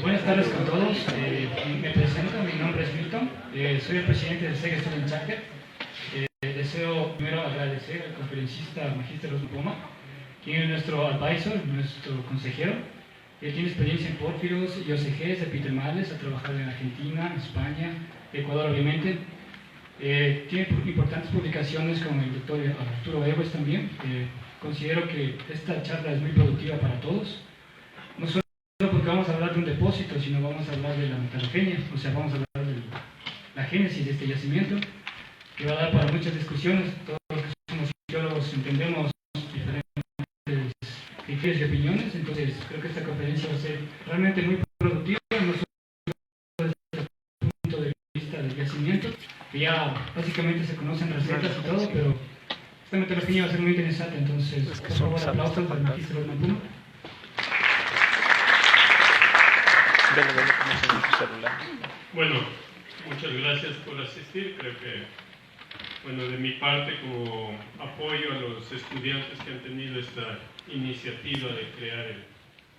Buenas tardes con todos. Me presento, mi nombre es Milton. Soy el presidente del SEG Student Charter. Deseo primero agradecer al conferencista Magíster Osmo Poma, quien es nuestro advisor, nuestro consejero. Él tiene experiencia en pórfidos y OCGs epitermales, ha trabajado en Argentina, España, Ecuador obviamente. Tiene importantes publicaciones con el doctor Arturo Egues también. Considero que esta charla es muy productiva para todos. No solo porque vamos a hablar de un depósito, sino vamos a hablar de la metalogenia, o sea, vamos a hablar de la génesis de este yacimiento, que va a dar para muchas discusiones. Todos los que somos geólogos entendemos diferentes criterios y opiniones, entonces creo que esta conferencia va a ser realmente muy productiva, no solo desde el punto de vista del yacimiento, que ya básicamente se conocen recetas y todo, pero esta metodología va a ser muy interesante, entonces por favor aplausos para el magíster Osmo Poma. Bueno, muchas gracias por asistir. Creo que, bueno, de mi parte, como apoyo a los estudiantes que han tenido esta iniciativa de crear el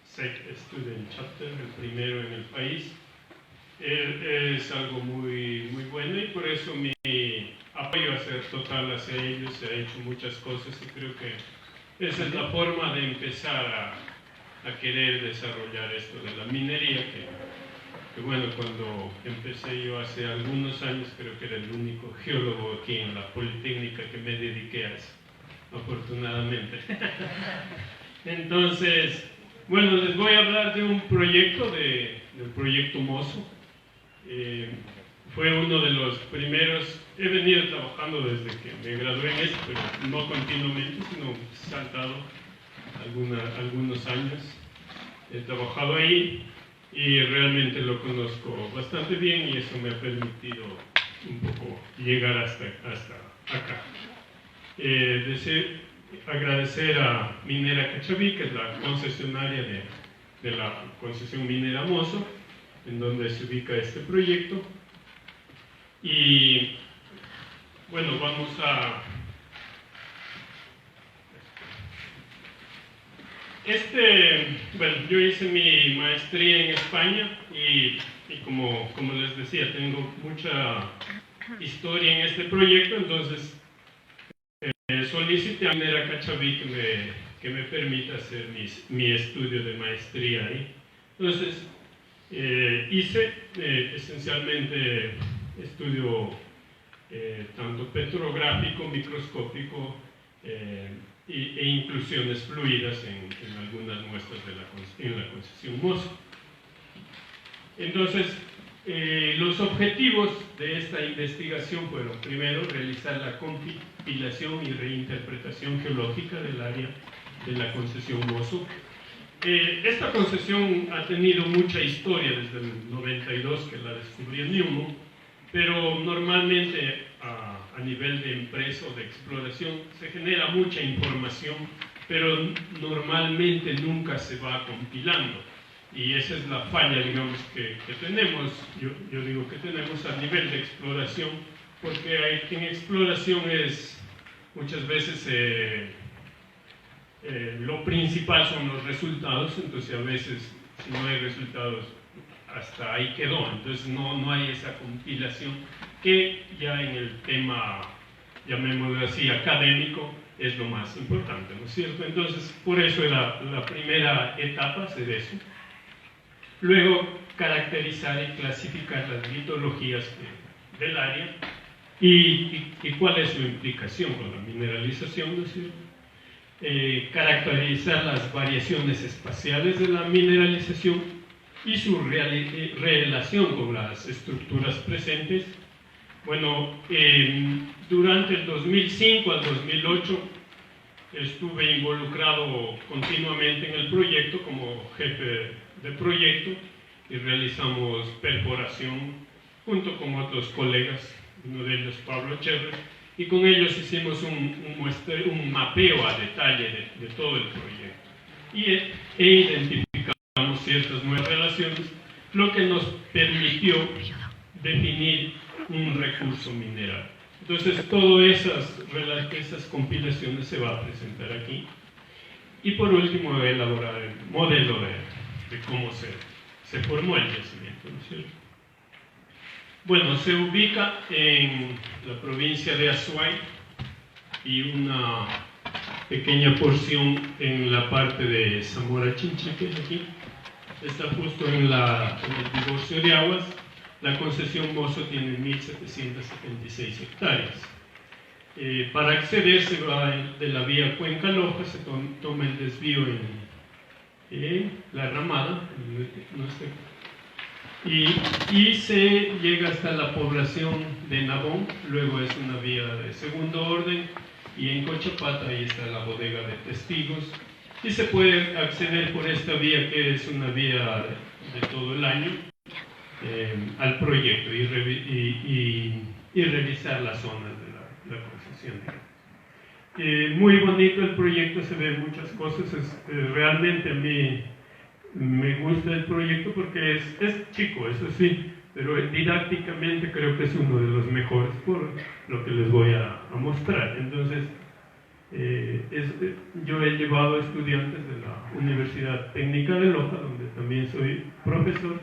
SEG Student Chapter, el primero en el país, es algo muy bueno y por eso mi apoyo a ser total hacia ellos. Se ha hecho muchas cosas y creo que esa es la forma de empezar a querer desarrollar esto de la minería, que bueno, cuando empecé yo hace algunos años, creo que era el único geólogo aquí en la Politécnica que me dediqué a eso, afortunadamente. Entonces, bueno, les voy a hablar de un proyecto, del proyecto Mozo. Fue uno de los primeros. He venido trabajando desde que me gradué en esto, pero no continuamente, sino saltado algunos años. He trabajado ahí y realmente lo conozco bastante bien y eso me ha permitido un poco llegar hasta acá. Deseo agradecer a Minera Cachaví, que es la concesionaria de la concesión minera Mozo, en donde se ubica este proyecto. Y bueno, vamos a... Bueno, yo hice mi maestría en España y como les decía, tengo mucha historia en este proyecto, entonces solicité a Minera Cachaví que me permita hacer mi estudio de maestría ahí. Entonces, hice esencialmente estudio tanto petrográfico, microscópico, e inclusiones fluidas en algunas muestras en la concesión Mozo. Entonces, los objetivos de esta investigación fueron, primero, realizar la compilación y reinterpretación geológica del área de la concesión Mozo. Esta concesión ha tenido mucha historia desde el 92, que la descubrió Newmont, pero normalmente a nivel de empresa o de exploración se genera mucha información, pero normalmente nunca se va compilando. Y esa es la falla, digamos, que tenemos, yo digo que tenemos a nivel de exploración, porque en exploración muchas veces lo principal son los resultados, entonces a veces si no hay resultados hasta ahí quedó, entonces no hay esa compilación que ya en el tema, llamémoslo así, académico, es lo más importante, ¿no es cierto? Entonces, por eso era la primera etapa, hacer eso. Luego, caracterizar y clasificar las litologías del área y cuál es su implicación con la mineralización, ¿no es cierto? Caracterizar las variaciones espaciales de la mineralización y su relación con las estructuras presentes. Bueno, durante el 2005 al 2008 estuve involucrado continuamente en el proyecto como jefe de proyecto y realizamos perforación junto con otros colegas, uno de ellos Pablo Cherres, y con ellos hicimos un mapeo a detalle de todo el proyecto e identificamos ciertas nuevas relaciones, lo que nos permitió definir un recurso mineral. Entonces, todas esas compilaciones se va a presentar aquí. Y por último, elaborar el modelo de cómo se formó el yacimiento, ¿no es cierto? Bueno, se ubica en la provincia de Azuay y una pequeña porción en la parte de Zamora Chinchipe, aquí. Está justo en el divorcio de aguas. La concesión Mozo tiene 1.776 hectáreas. Para acceder se va de la vía Cuenca-Loja, se toma el desvío en la Ramada, y se llega hasta la población de Nabón, luego es una vía de segundo orden, y en Cochapata ahí está la bodega de testigos, y se puede acceder por esta vía, que es una vía de todo el año, al proyecto y revisar las zonas de la concesión. Muy bonito el proyecto, se ven muchas cosas, realmente a mí me gusta el proyecto porque es chico, eso sí, pero didácticamente creo que es uno de los mejores por lo que les voy a mostrar. Entonces, yo he llevado estudiantes de la Universidad Técnica de Loja, donde también soy profesor.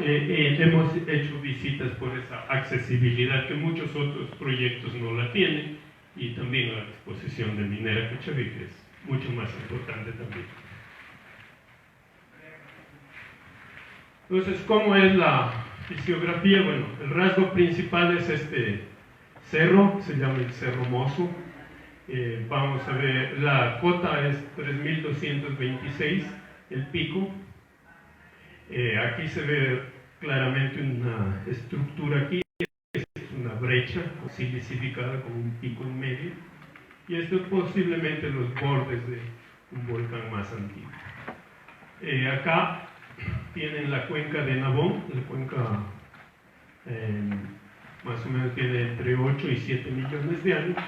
Hemos hecho visitas por esa accesibilidad que muchos otros proyectos no la tienen, y también la exposición de Minera Cauchaví, que es mucho más importante también. Entonces, ¿cómo es la fisiografía? Bueno, el rasgo principal es este cerro, se llama el Cerro Mozo. Vamos a ver, la cota es 3.226, el pico. Aquí se ve claramente una estructura aquí, es una brecha silicificada con un pico en medio, y esto es posiblemente los bordes de un volcán más antiguo. Acá tienen la cuenca de Nabón, la cuenca más o menos tiene entre 8 y 7 millones de años,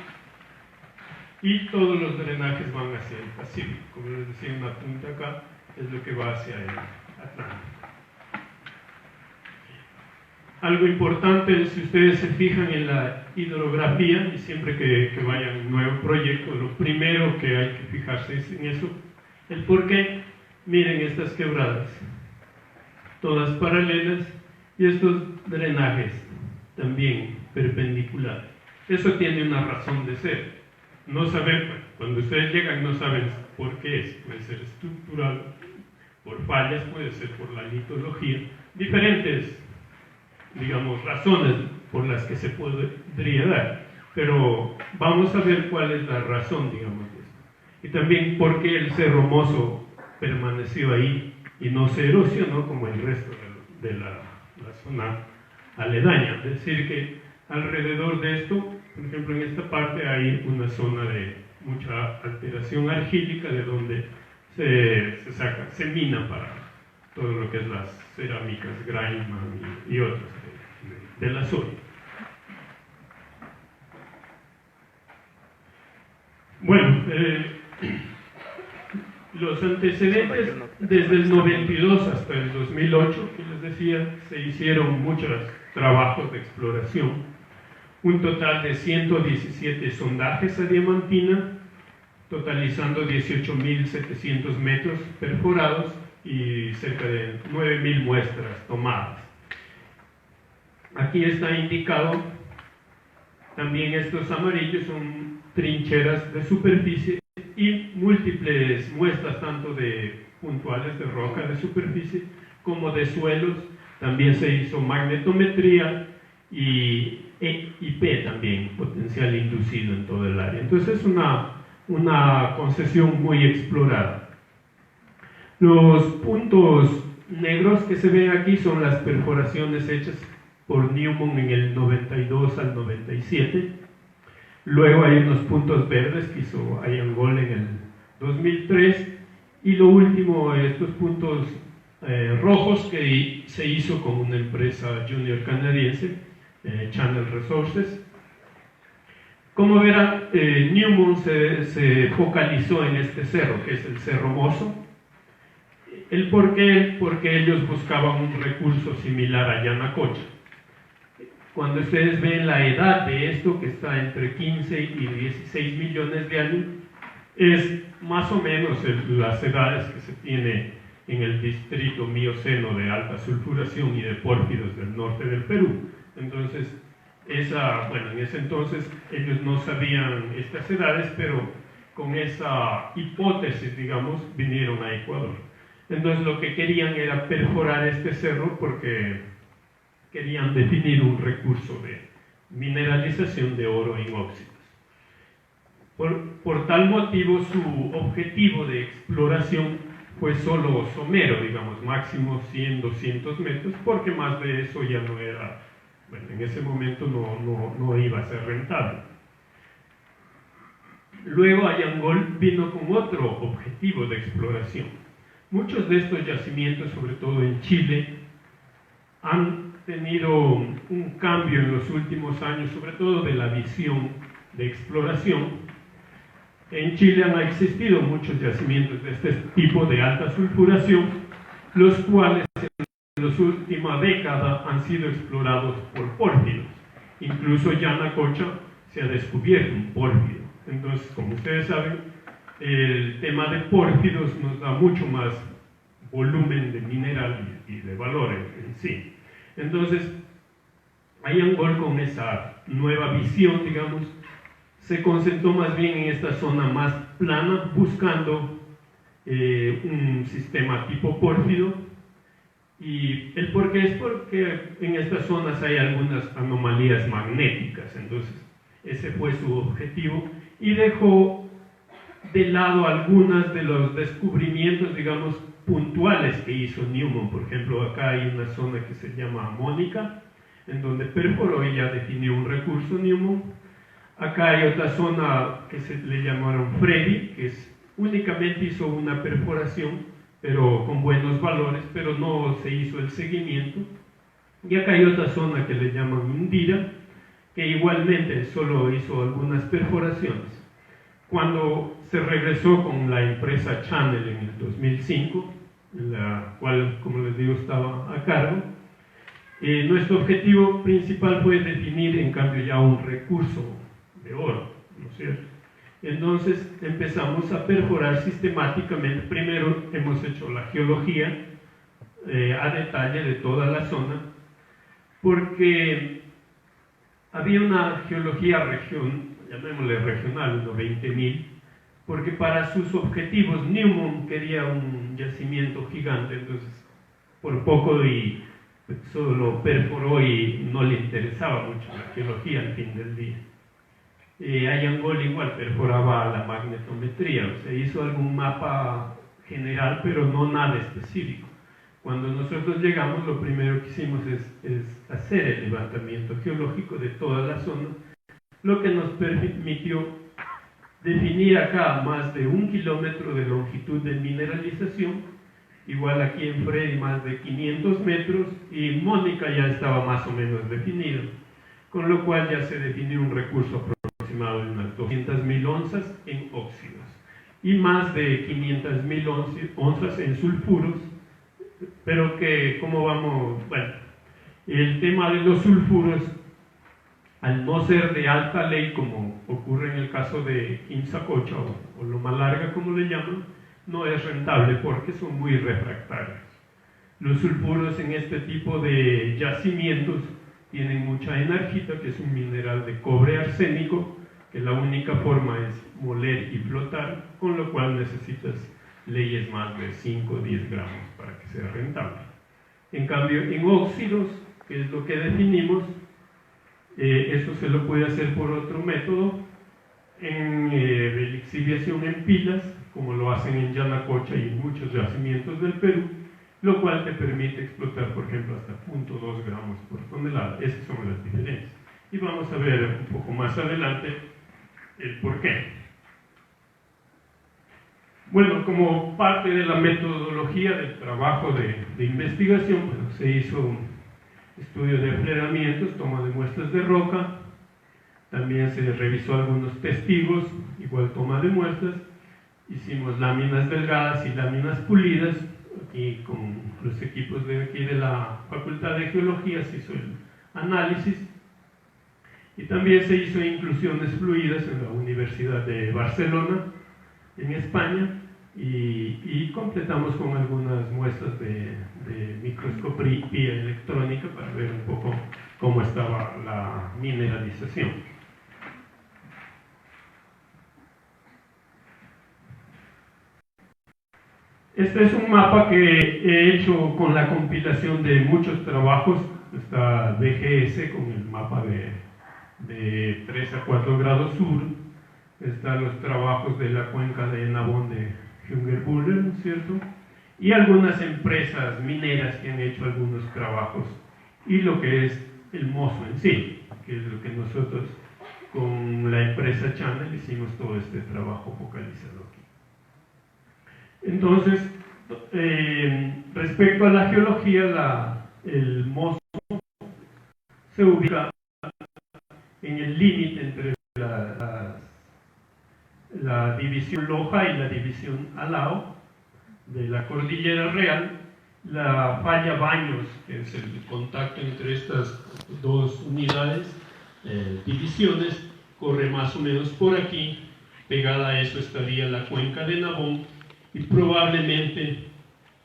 y todos los drenajes van hacia el Pacífico. Como les decía, una punta acá es lo que va hacia el Atlántico. Algo importante, si ustedes se fijan en la hidrografía, y siempre que vayan a un nuevo proyecto, lo primero que hay que fijarse es en eso, el por qué. Miren estas quebradas, todas paralelas, y estos drenajes también perpendiculares. Eso tiene una razón de ser. No saben, cuando ustedes llegan no saben por qué es. Puede ser estructural, por fallas, puede ser por la litología, diferentes, digamos, razones por las que se podría dar, pero vamos a ver cuál es la razón, digamos, de esto. Y también por qué el Cerro Mozo permaneció ahí y no se erosionó como el resto de la zona aledaña. Es decir, que alrededor de esto, por ejemplo, en esta parte hay una zona de mucha alteración argílica, de donde se mina para todo lo que es las cerámicas Graiman y otras de la zona. Bueno, los antecedentes desde el 92 hasta el 2008, que les decía, se hicieron muchos trabajos de exploración, un total de 117 sondajes a diamantina, totalizando 18.700 metros perforados y cerca de 9.000 muestras tomadas. Aquí está indicado, también estos amarillos son trincheras de superficie y múltiples muestras tanto de puntuales de roca de superficie como de suelos. También se hizo magnetometría y IP también, potencial inducido en todo el área. Entonces es una concesión muy explorada. Los puntos negros que se ven aquí son las perforaciones hechas por Newmont en el 92 al 97. Luego hay unos puntos verdes que hizo IAMGOLD en el 2003. Y lo último, estos puntos rojos que se hizo con una empresa junior canadiense, Channel Resources. Como verán, Newmont se focalizó en este cerro, que es el Cerro Mozo. ¿El por qué? Porque ellos buscaban un recurso similar a Yanacocha. Cuando ustedes ven la edad de esto, que está entre 15 y 16 millones de años, es más o menos las edades que se tiene en el distrito mioceno de alta sulfuración y de pórfidos del norte del Perú. Entonces, en ese entonces ellos no sabían estas edades, pero con esa hipótesis, digamos, vinieron a Ecuador. Entonces lo que querían era perforar este cerro porque querían definir un recurso de mineralización de oro en óxidos. Por tal motivo, su objetivo de exploración fue solo somero, digamos, máximo 100, 200 metros, porque más de eso ya no era, en ese momento no iba a ser rentable. Luego IAMGOLD vino con otro objetivo de exploración. Muchos de estos yacimientos, sobre todo en Chile, han tenido un cambio en los últimos años, sobre todo de la visión de exploración. En Chile han existido muchos yacimientos de este tipo de alta sulfuración, los cuales en las últimas décadas han sido explorados por pórfidos. Incluso Yanacocha se ha descubierto un pórfido. Entonces, como ustedes saben, el tema de pórfidos nos da mucho más volumen de mineral y de valor en sí. Entonces, IAMGOLD, con esa nueva visión, digamos, se concentró más bien en esta zona más plana, buscando un sistema tipo pórfido. Y el por qué es porque en estas zonas hay algunas anomalías magnéticas. Entonces, ese fue su objetivo y dejó de lado algunos de los descubrimientos, digamos, puntuales que hizo Newmont. Por ejemplo, acá hay una zona que se llama Mónica, en donde perforó y ya definió un recurso Newmont. Acá hay otra zona que se le llamaron Freddy, que únicamente hizo una perforación, pero con buenos valores, pero no se hizo el seguimiento. Y acá hay otra zona que le llaman Indira, que igualmente solo hizo algunas perforaciones. Cuando se regresó con la empresa Channel en el 2005, la cual, como les digo, estaba a cargo, nuestro objetivo principal fue definir, en cambio, ya un recurso de oro, ¿no es cierto? Entonces empezamos a perforar sistemáticamente. Primero hemos hecho la geología a detalle de toda la zona, porque había una geología llamémosle regional, unos 20.000, porque para sus objetivos Newmont quería un yacimiento gigante. Entonces por poco y solo perforó y no le interesaba mucho la geología al fin del día. IAMGOLD igual perforaba la magnetometría, o sea, hizo algún mapa general, pero no nada específico. Cuando nosotros llegamos, lo primero que hicimos es hacer el levantamiento geológico de toda la zona, lo que nos permitió definir acá más de 1 kilómetro de longitud de mineralización, igual aquí en Freddy más de 500 metros, y Mónica ya estaba más o menos definido, con lo cual ya se definió un recurso aproximado de unas 200.000 onzas en óxidos y más de 500.000 onzas en sulfuros, pero que, ¿cómo vamos? Bueno, el tema de los sulfuros, al no ser de alta ley, como ocurre en el caso de Quimsacocha o Loma Larga, como le llaman, no es rentable porque son muy refractarios. Los sulfuros en este tipo de yacimientos tienen mucha energía, que es un mineral de cobre arsénico, que la única forma es moler y flotar, con lo cual necesitas leyes más de 5 o 10 gramos para que sea rentable. En cambio, en óxidos, que es lo que definimos, eso se lo puede hacer por otro método, en lixiviación en pilas, como lo hacen en Yanacocha y en muchos yacimientos del Perú, lo cual te permite explotar, por ejemplo, hasta 0.2 gramos por tonelada. Esas son las diferencias. Y vamos a ver un poco más adelante el por qué. Bueno, como parte de la metodología del trabajo de investigación, bueno, se hizo estudio de fleramientos, toma de muestras de roca, también se revisó algunos testigos, igual toma de muestras, hicimos láminas delgadas y láminas pulidas, aquí con los equipos de aquí de la Facultad de Geología se hizo el análisis, y también se hizo inclusiones fluidas en la Universidad de Barcelona, en España, y completamos con algunas muestras de microscopía electrónica para ver un poco cómo estaba la mineralización. Este es un mapa que he hecho con la compilación de muchos trabajos. Está BGS con el mapa de 3 a 4 grados sur. Están los trabajos de la cuenca de Nabón de Jungerbuller, ¿no es cierto? Y algunas empresas mineras que han hecho algunos trabajos. Y lo que es el mozo en sí, que es lo que nosotros con la empresa Channel hicimos todo este trabajo focalizado aquí. Entonces, respecto a la geología, el mozo se ubica en el límite entre la división Loja y la división Alao de la Cordillera Real. La falla Baños, que es el contacto entre estas dos unidades, divisiones, corre más o menos por aquí. Pegada a eso estaría la cuenca de Nabón, y probablemente,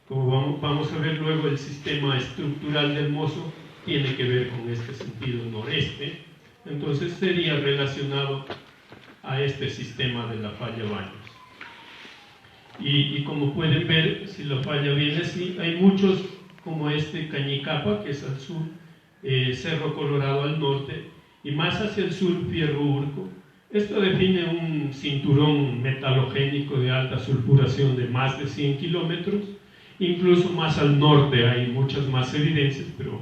como vamos a ver luego, el sistema estructural del mozo tiene que ver con este sentido noreste, entonces sería relacionado a este sistema de la falla Baños. Y como pueden ver, si la falla viene así, hay muchos como este Cañicapa, que es al sur, Cerro Colorado al norte, y más hacia el sur Fierro Urco. Esto define un cinturón metalogénico de alta sulfuración de más de 100 kilómetros, incluso más al norte hay muchas más evidencias, pero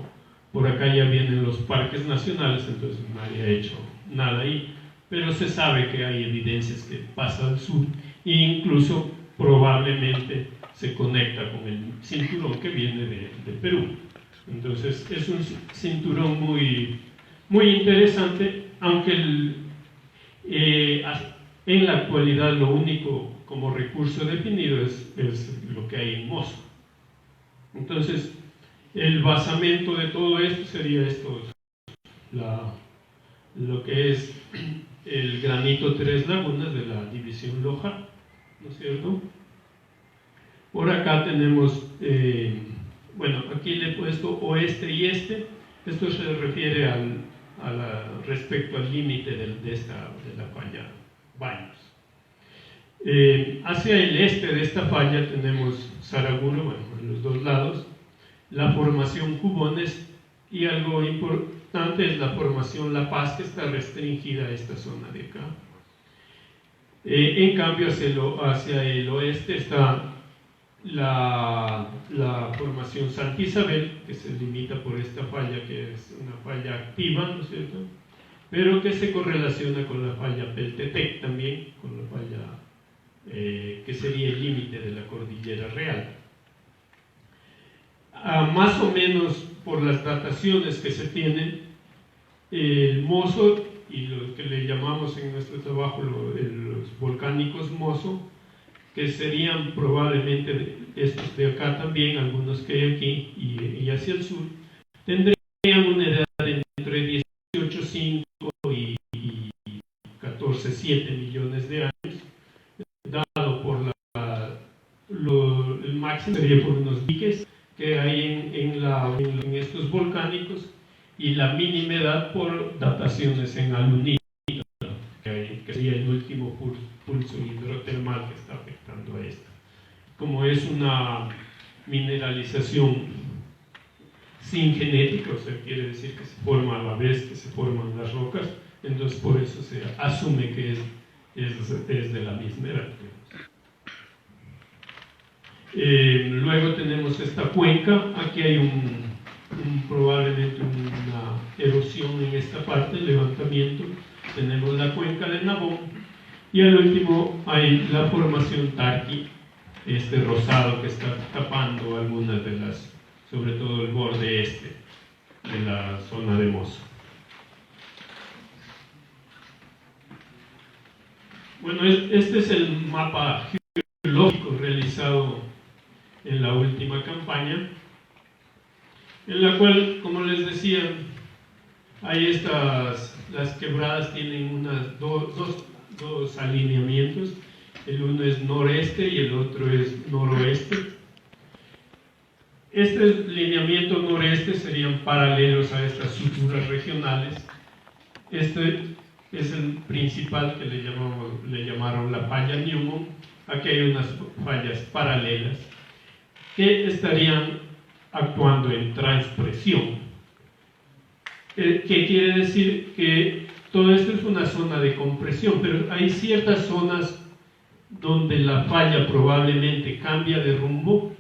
por acá ya vienen los parques nacionales, entonces nadie ha hecho nada ahí, pero se sabe que hay evidencias que pasa al sur, e incluso probablemente se conecta con el cinturón que viene de Perú. Entonces es un cinturón muy interesante, aunque en la actualidad lo único como recurso definido es lo que hay en mozo. Entonces el basamento de todo esto sería lo que es el granito Tres Lagunas de la división Loja, ¿no es cierto? Por acá tenemos, bueno, aquí le he puesto oeste y este. Esto se refiere respecto al límite de la falla Baños. Hacia el este de esta falla tenemos Saraguro, bueno, en los dos lados, la formación Jubones, y algo importante es la formación La Paz, que está restringida a esta zona de acá. En cambio, hacia el oeste está la formación Santa Isabel, que se limita por esta falla, que es una falla activa, ¿no es cierto?, pero que se correlaciona con la falla Peltetec también, con la falla que sería el límite de la Cordillera Real. Más o menos por las dataciones que se tienen, el mozo y lo que le llamamos en nuestro trabajo los volcánicos mozo, que serían probablemente estos de acá también, algunos que hay aquí y hacia el sur, tendrían una edad entre 18,5 y 14,7 millones de años, dado por el máximo sería por unos diques que hay en estos volcánicos, y la mínima edad por dataciones en alunita que pulso hidrotermal que está afectando a esto. Como es una mineralización sin genética, o sea, quiere decir que se forma a la vez que se forman las rocas, entonces por eso se asume que es de la misma edad. Luego tenemos esta cuenca, aquí hay probablemente una erosión en esta parte, levantamiento, tenemos la cuenca de Nabón, y al último hay la formación Tarqui, este rosado que está tapando algunas de las, sobre todo el borde este de la zona de Mozo. Bueno, este es el mapa geológico realizado en la última campaña, en la cual, como les decía, hay las quebradas tienen dos alineamientos, el uno es noreste y el otro es noroeste. Este lineamiento noreste serían paralelos a estas suturas regionales. Este es el principal que le llamaron la falla Newman. Aquí hay unas fallas paralelas que estarían actuando en transpresión. ¿Qué quiere decir? Que todo esto es una zona de compresión, pero hay ciertas zonas donde la falla probablemente cambia de rumbo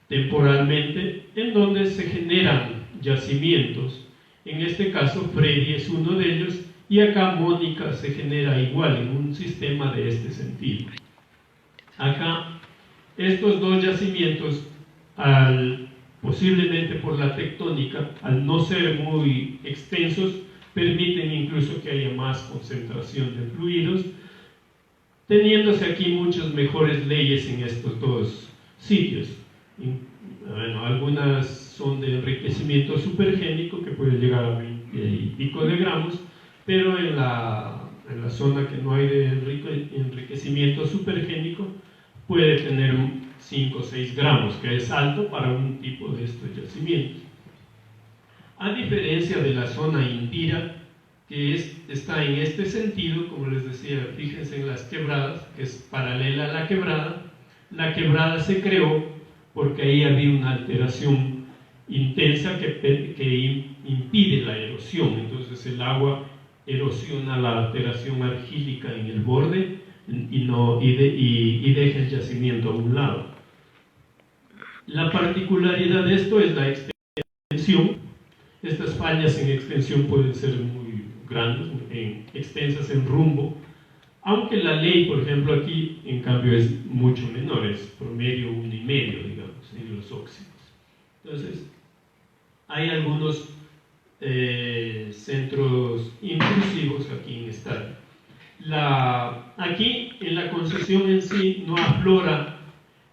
temporalmente, en donde se generan yacimientos. En este caso, Freddy es uno de ellos, y acá Mónica se genera igual en un sistema de este sentido. Acá, estos dos yacimientos, posiblemente por la tectónica, al no ser muy extensos, permiten incluso que haya más concentración de fluidos, teniéndose aquí muchas mejores leyes en estos dos sitios. Bueno, algunas son de enriquecimiento supergénico que puede llegar a 20 y pico de gramos, pero en la zona que no hay de enriquecimiento supergénico puede tener 5 o 6 gramos, que es alto para un tipo de estos yacimientos. A diferencia de la zona Indira, que está en este sentido, como les decía, fíjense en las quebradas, que es paralela a la quebrada se creó porque ahí había una alteración intensa que impide la erosión, entonces el agua erosiona la alteración argílica en el borde y deja el yacimiento a un lado. La particularidad de esto es la extensión. Estas fallas en extensión pueden ser muy grandes, extensas en rumbo, aunque la ley, por ejemplo, aquí en cambio es mucho menor, es promedio 1,5, digamos, en los óxidos. Entonces, hay algunos centros intrusivos aquí en esta. Aquí en la concesión en sí no aflora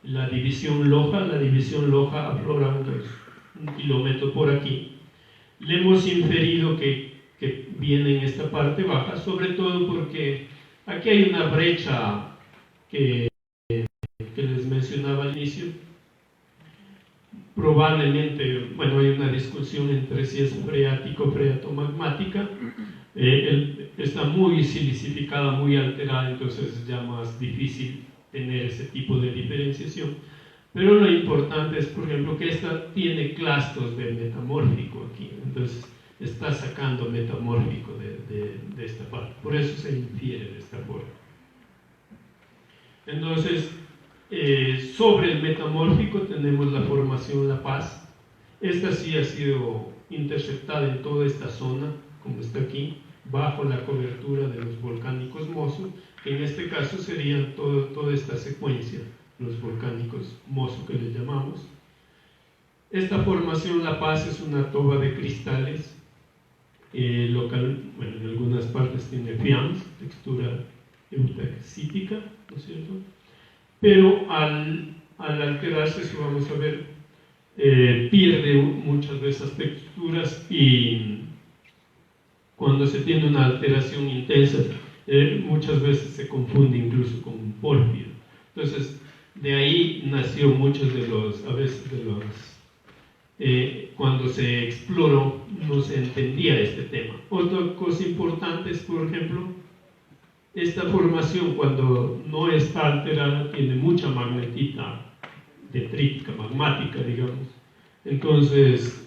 la división Loja, aflora un kilómetro por aquí. Le hemos inferido que viene en esta parte baja, sobre todo porque aquí hay una brecha que les mencionaba al inicio. Probablemente, bueno, hay una discusión entre si es freático o freatomagmática. Está muy silicificada, muy alterada, entonces es ya más difícil tener ese tipo de diferenciación. Pero lo importante es, por ejemplo, que esta tiene clastos de metamórfico aquí, entonces está sacando metamórfico de esta parte, por eso se infiere de esta forma. Entonces, sobre el metamórfico tenemos la formación La Paz. Esta sí ha sido interceptada en toda esta zona, como está aquí, bajo la cobertura de los volcánicos Mozo, que en este caso serían toda esta secuencia, los volcánicos Mozo que les llamamos. Esta formación La Paz es una toba de cristales local, bueno, en algunas partes tiene fiams, textura eutexítica, ¿no es cierto? Pero al alterarse, eso vamos a ver, pierde muchas de esas texturas, y cuando se tiene una alteración intensa, muchas veces se confunde incluso con un pórfido. Entonces, de ahí nació muchos de los, cuando se exploró, no se entendía este tema. Otra cosa importante es, por ejemplo, esta formación, cuando no está alterada, tiene mucha magnetita detrítica, magmática, digamos. Entonces,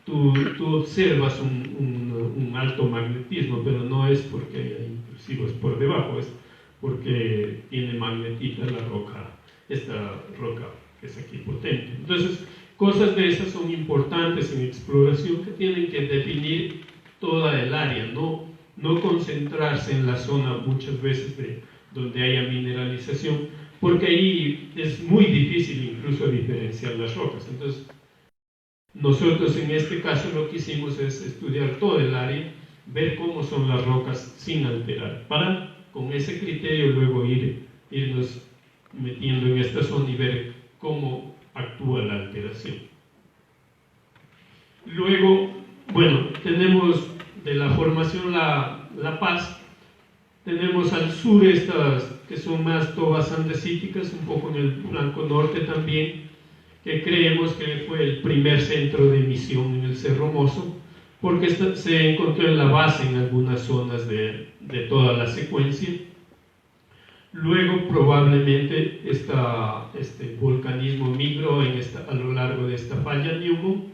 tú observas un alto magnetismo, pero no es porque hay intrusivos por debajo, es porque tiene magnetita la roca, esta roca que es aquí potente. Entonces, cosas de esas son importantes en exploración, que tienen que definir toda el área, no concentrarse en la zona muchas veces donde haya mineralización, porque ahí es muy difícil incluso diferenciar las rocas. Entonces, nosotros en este caso lo que hicimos es estudiar todo el área, ver cómo son las rocas sin alterar, para con ese criterio luego irnos metiendo en esta zona y ver cómo actúa la alteración. Luego, bueno, tenemos de la formación La Paz, tenemos al sur estas que son más tobas andesíticas, un poco en el flanco norte también, que creemos que fue el primer centro de emisión en el Cerro Mozo, porque se encontró en la base en algunas zonas de toda la secuencia. Luego probablemente este volcanismo migró a lo largo de esta falla Newman,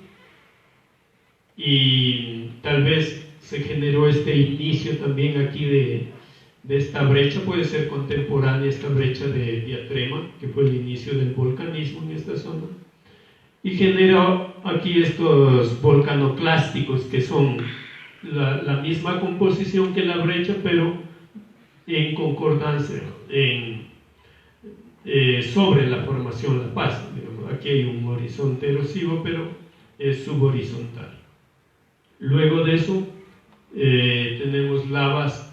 y tal vez se generó este inicio también aquí de esta brecha, puede ser contemporánea esta brecha de Diatrema, que fue el inicio del volcanismo en esta zona, y generó aquí estos volcanoclásticos que son la misma composición que la brecha, pero en concordancia, sobre la formación La Paz. Aquí hay un horizonte erosivo, pero es subhorizontal. Luego de eso tenemos lavas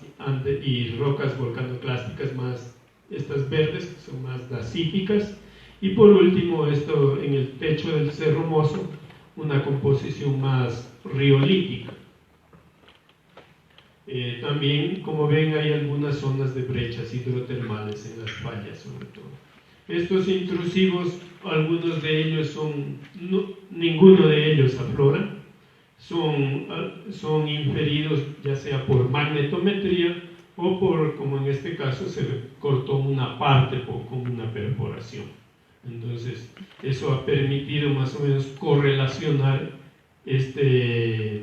y rocas volcanoclásticas más, estas verdes, que son más dacíticas, y por último esto en el techo del Cerro Mozo, una composición más riolítica. También, como ven, hay algunas zonas de brechas hidrotermales en las fallas, sobre todo. Estos intrusivos, algunos de ellos ninguno de ellos aflora, son inferidos ya sea por magnetometría o por, como en este caso, se cortó una parte con una perforación. Entonces, eso ha permitido más o menos correlacionar este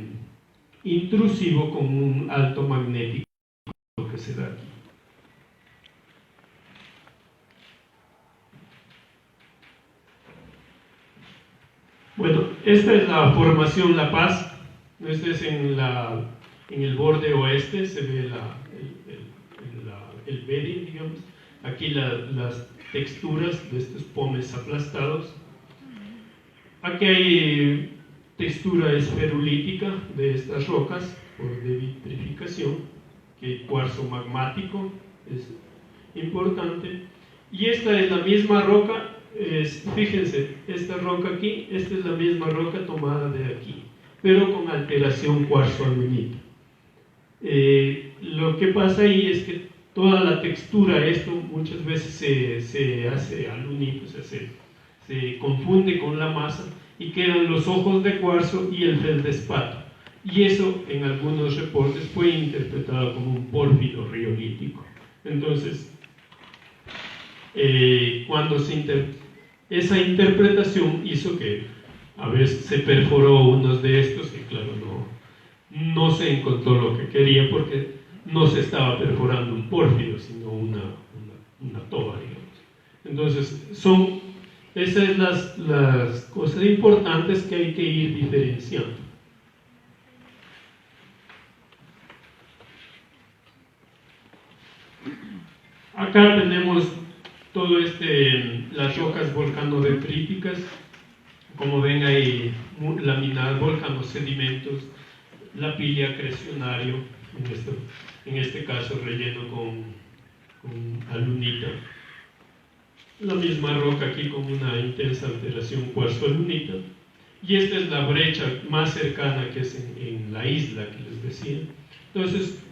intrusivo con un alto magnético que se da aquí. Bueno, esta es la formación La Paz. Este es en el borde oeste, se ve el bedding, digamos. Aquí las texturas de estos pomes aplastados. Aquí hay textura esferulítica de estas rocas por devitrificación, que cuarzo magmático es importante. Y esta es la misma roca. Fíjense, esta roca aquí, esta es la misma roca tomada de aquí, pero con alteración cuarzo-alunita. Lo que pasa ahí es que toda la textura, esto muchas veces se hace alunito, se confunde con la masa y quedan los ojos de cuarzo y el feldespato. Y eso en algunos reportes fue interpretado como un pórfido riolítico. Entonces, cuando esa interpretación hizo que a veces se perforó unos de estos y claro, no se encontró lo que quería porque no se estaba perforando un pórfido, sino una toba, digamos. Entonces, esas son las cosas importantes que hay que ir diferenciando. Acá tenemos todo las rocas volcanodendríticas. Como ven, hay laminadas volcanosedimentos, lapilli acrecionario, en este caso relleno con alunita. La misma roca aquí con una intensa alteración cuarzo-alunita. Y esta es la brecha más cercana que es en la isla que les decía. Entonces,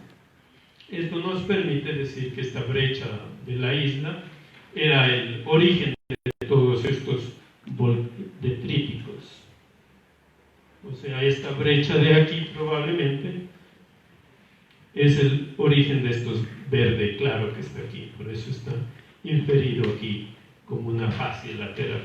esto nos permite decir que esta brecha de la isla era el origen de todos estos detríticos. O sea, esta brecha de aquí probablemente es el origen de estos verde claro que está aquí, por eso está inferido aquí como una fascia lateral.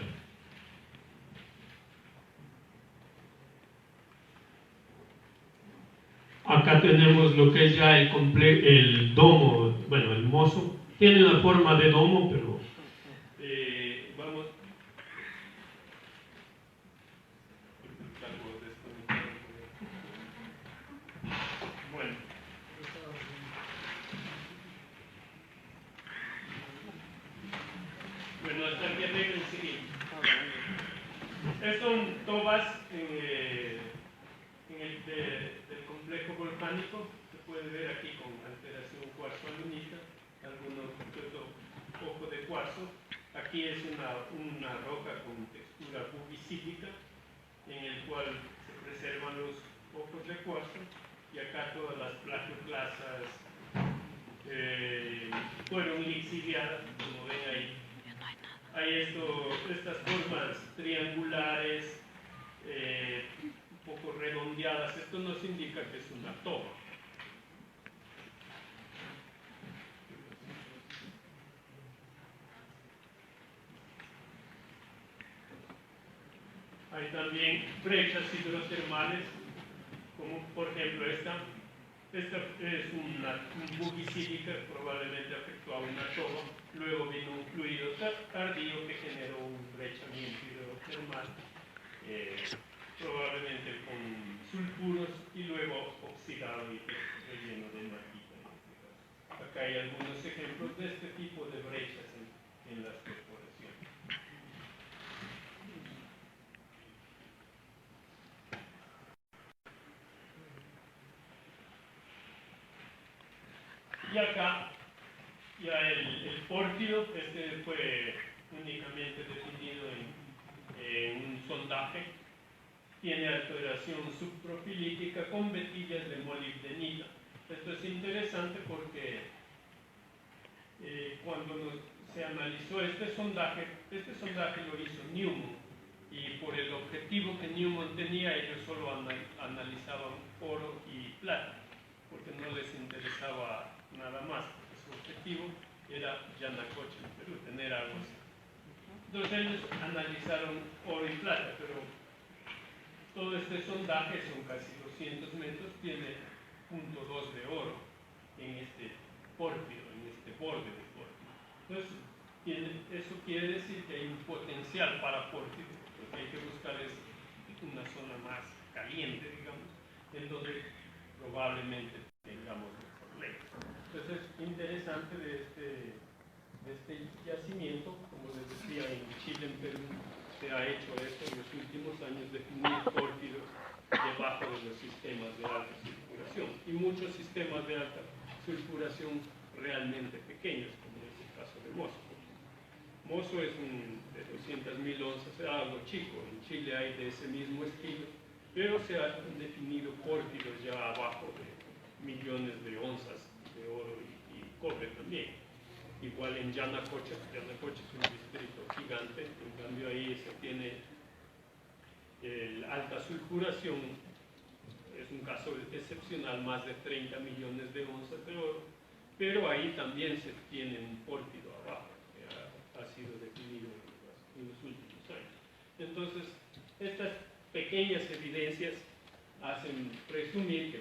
Acá tenemos lo que es ya el domo, bueno, el mozo. Tiene la forma de domo, pero vamos. Bueno. Bueno, hasta aquí arreglo el siguiente. Estas son tobas del complejo volcánico. Se puede ver aquí con alteración cuarzo-alunita, algunos poco de cuarzo. Aquí es una roca con textura bubisílica, en el cual se preservan los pocos de cuarzo, y acá todas las plagioclasas fueron lixiviadas, como ven ahí. Hay estas formas triangulares, un poco redondeadas. Esto nos indica que es una toba. Hay también brechas hidrotermales, como por ejemplo esta. Esta es un bubisílica, probablemente afectó a una toba. Luego vino un fluido tardío que generó un brechamiento hidrotermal, probablemente con sulfuros, y luego oxidado y relleno de marquita en este caso. Acá hay algunos ejemplos de este tipo de brechas en las perforaciones. Y acá ya el pórfido, este fue únicamente definido en un sondaje. Tiene alteración subprofilítica con vetillas de molibdenita. Esto es interesante porque cuando se analizó este sondaje lo hizo Newman, y por el objetivo que Newman tenía, ellos solo analizaban oro y plata, porque no les interesaba nada más, porque su objetivo era Yanacocha, Perú, tener algo así. Entonces ellos analizaron oro y plata, pero todo este sondaje, son casi 200 metros, tiene 0.2 de oro en este pórfido, en este borde de pórfido. Entonces, eso quiere decir que hay un potencial para pórfido. Lo que hay que buscar es una zona más caliente, digamos, en donde probablemente tengamos mejor ley. Entonces, es interesante de este yacimiento, como les decía, en Chile, en Perú, se ha hecho esto en los últimos años, definir pórfidos debajo de los sistemas de alta sulfuración, y muchos sistemas de alta sulfuración realmente pequeños, como es el caso de Mozo. Mozo es de 200.000 onzas, es algo chico. En Chile hay de ese mismo estilo, pero se han definido pórfidos ya abajo de millones de onzas de oro y cobre también. Igual en Yanacocha es un distrito gigante, en cambio ahí se tiene alta sulfuración, es un caso excepcional, más de 30 millones de onzas de oro, pero ahí también se tiene un pórfido abajo, que ha sido definido en los últimos años. Entonces, estas pequeñas evidencias hacen presumir que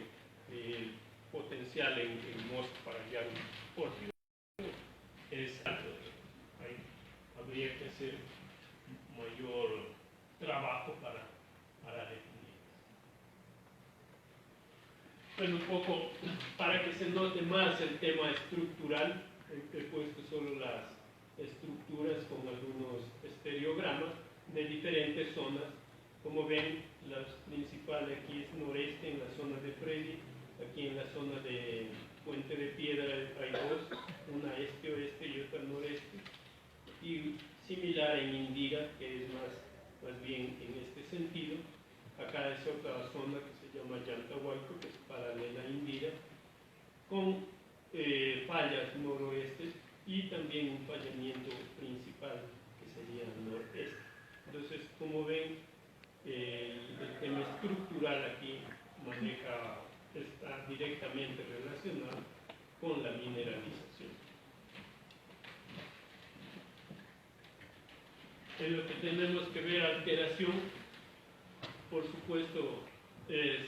el potencial en Mozo para hallar un pórfido es alto. Habría que hacer mayor trabajo para definir. Bueno, un poco para que se note más el tema estructural, he puesto solo las estructuras con algunos estereogramas de diferentes zonas. Como ven, la principal aquí es noreste, en la zona de Freddy. Aquí en la zona de Puente de Piedra hay dos, una este-oeste y otra noreste, y similar en Indira, que es más bien en este sentido. Acá es otra zona que se llama Yantahualco, que es paralela a Indira, con fallas noroeste y también un fallamiento principal que sería noreste. Entonces, como ven, el tema estructural aquí maneja está directamente relacionado con la mineralización. En lo que tenemos que ver alteración, por supuesto, es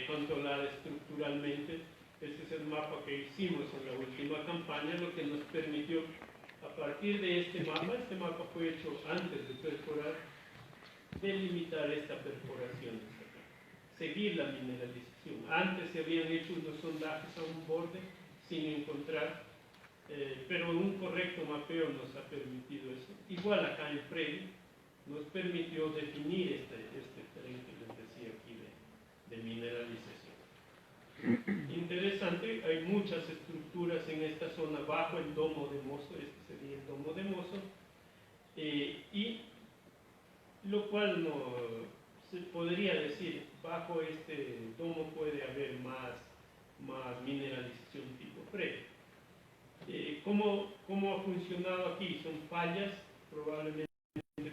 controlar estructuralmente. Este es el mapa que hicimos en la última campaña, lo que nos permitió, a partir de este mapa fue hecho antes de perforar, delimitar esta perforación, seguir la mineralización. Antes se habían hecho unos sondajes a un borde sin encontrar, pero un correcto mapeo nos ha permitido eso. Igual acá en Freddy nos permitió definir este tren que les decía aquí de mineralización. Interesante, hay muchas estructuras en esta zona bajo el domo de Mozo, este sería el domo de Mozo, y lo cual no se podría decir, bajo este domo puede haber más mineralización tipo Freddy. ¿Cómo ha funcionado aquí? Son fallas, probablemente